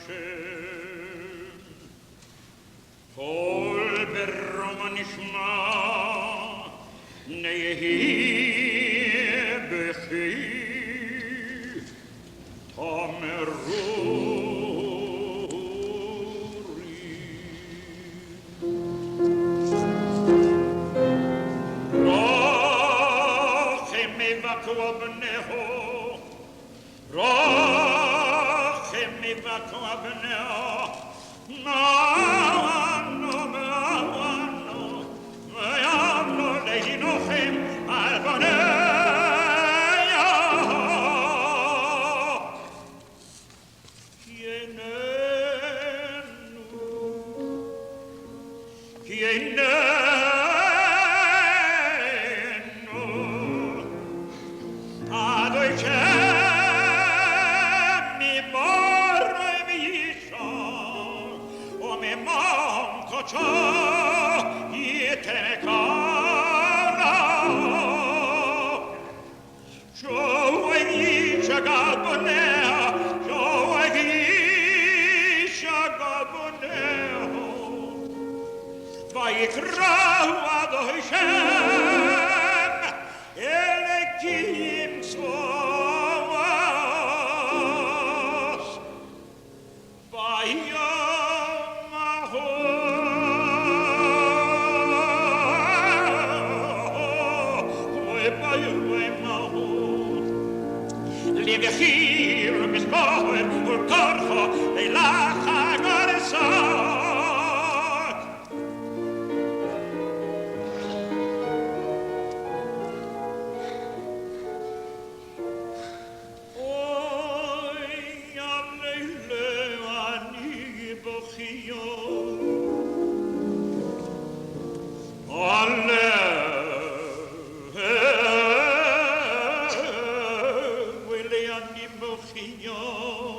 השם. קול ברום נשמע, נהיה בכי, תמרורי. רוחם מבקוע בנהו, רוחם מבקוע בנהו, מענו מענו, ויענו להינוכם על בנהו. כי איננו אדוי שממורוי וישור וממום קודשו ייתן קרנו שהוא איש הגל בוניה שהוא איש הגל בוניה ויקראו אדוי שם אלוקים צבאות ביום ההוא וביום ההוא לבחיר ומזמור ולקורכו לילך הגרסות William Nimbochignon